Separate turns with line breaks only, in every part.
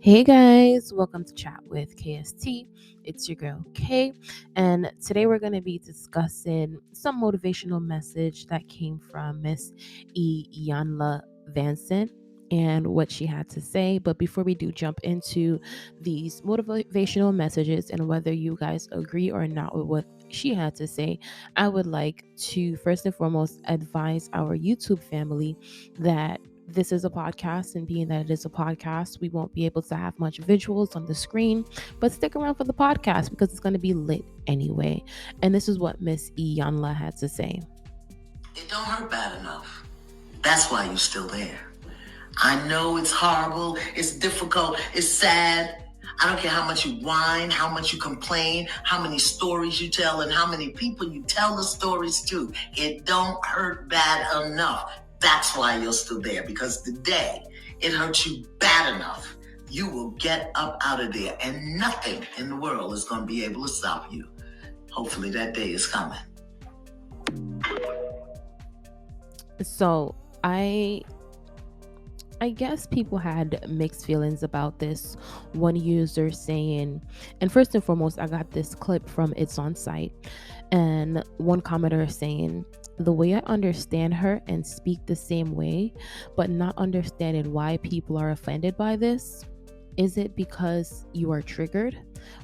Hey guys, welcome to Chat with KST. It's your girl Kay, and today we're going to be discussing some motivational message that came from Miss Iyanla Vanzant and what she had to say. But before we do jump into these motivational messages and whether you guys agree or not with what she had to say, I would like to first and foremost advise our YouTube family that this is a podcast, and being that it is a podcast, we won't be able to have much visuals on the screen, but stick around for the podcast because it's going to be lit anyway. And this is what Miss Iyanla had to say.
It don't hurt bad enough. That's why you're still there. I know it's horrible, it's difficult, it's sad. I don't care how much you whine, how much you complain, how many stories you tell, and how many people you tell the stories to. It don't hurt bad enough. That's why you're still there, because the day it hurts you bad enough, you will get up out of there, and nothing in the world is going to be able to stop you. Hopefully that day is coming.
So I guess people had mixed feelings about this. One user saying, and first and foremost, I got this clip from It's On Site, and one commenter saying, the way I understand her and speak the same way, but not understanding why people are offended by this. Is it because you are triggered?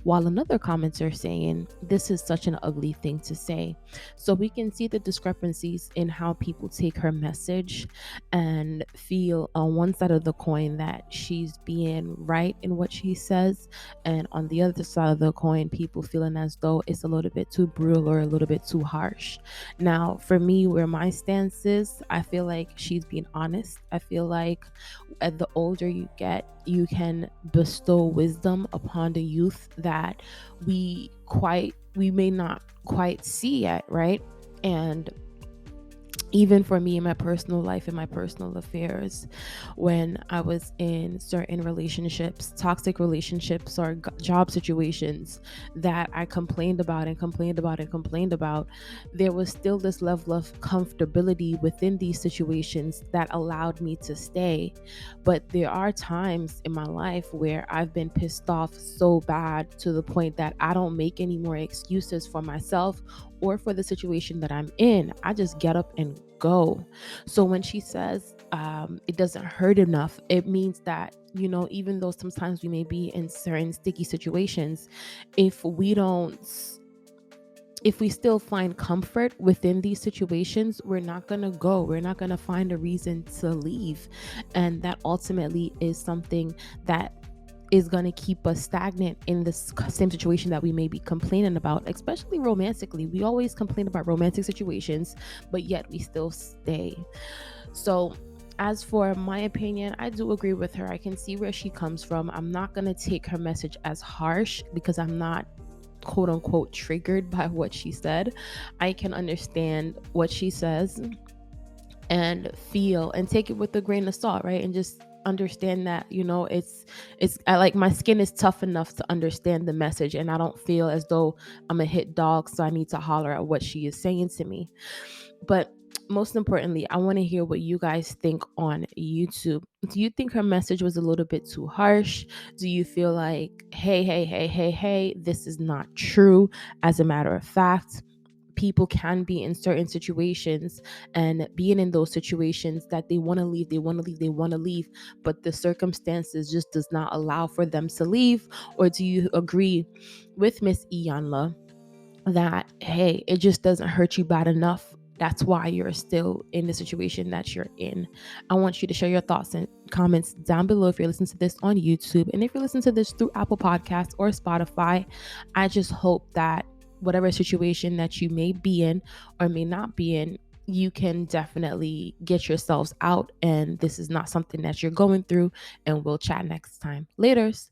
While another commenter saying, this is such an ugly thing to say. So we can see the discrepancies in how people take her message and feel on one side of the coin that she's being right in what she says, and on the other side of the coin, people feeling as though it's a little bit too brutal or a little bit too harsh. Now, for me, where my stance is, I feel like she's being honest. I feel like as the older you get, you can bestow wisdom upon the youth that we may not quite see yet, right? And even for me in my personal life, in my personal affairs, when I was in certain relationships, toxic relationships or job situations that I complained about, there was still this level of comfortability within these situations that allowed me to stay. But there are times in my life where I've been pissed off so bad to the point that I don't make any more excuses for myself or for the situation that I'm in. I just get up and go. So when she says it doesn't hurt enough, it means that, even though sometimes we may be in certain sticky situations, if we still find comfort within these situations, we're not going to go. We're not going to find a reason to leave. And that ultimately is something that is going to keep us stagnant in this same situation that we may be complaining about, especially romantically. We always complain about romantic situations, but yet we still stay. So as for my opinion, I do agree with her. I can see where she comes from. I'm not going to take her message as harsh because I'm not quote unquote triggered by what she said. I can understand what she says and feel and take it with a grain of salt, right? And just understand that, I like, my skin is tough enough to understand the message, and I don't feel as though I'm a hit dog, so I need to holler at what she is saying to me. But most importantly, I want to hear what you guys think on YouTube. Do you think her message was a little bit too harsh? Do you feel like, hey, this is not true? As a matter of fact, people can be in certain situations and being in those situations that they want to leave, but the circumstances just does not allow for them to leave? Or do you agree with Miss Iyanla that, hey, it just doesn't hurt you bad enough? That's why you're still in the situation that you're in. I want you to share your thoughts and comments down below if you're listening to this on YouTube. And if you're listening to this through Apple Podcasts or Spotify, I just hope that whatever situation that you may be in or may not be in, you can definitely get yourselves out, and this is not something that you're going through. And we'll chat next time. Laters.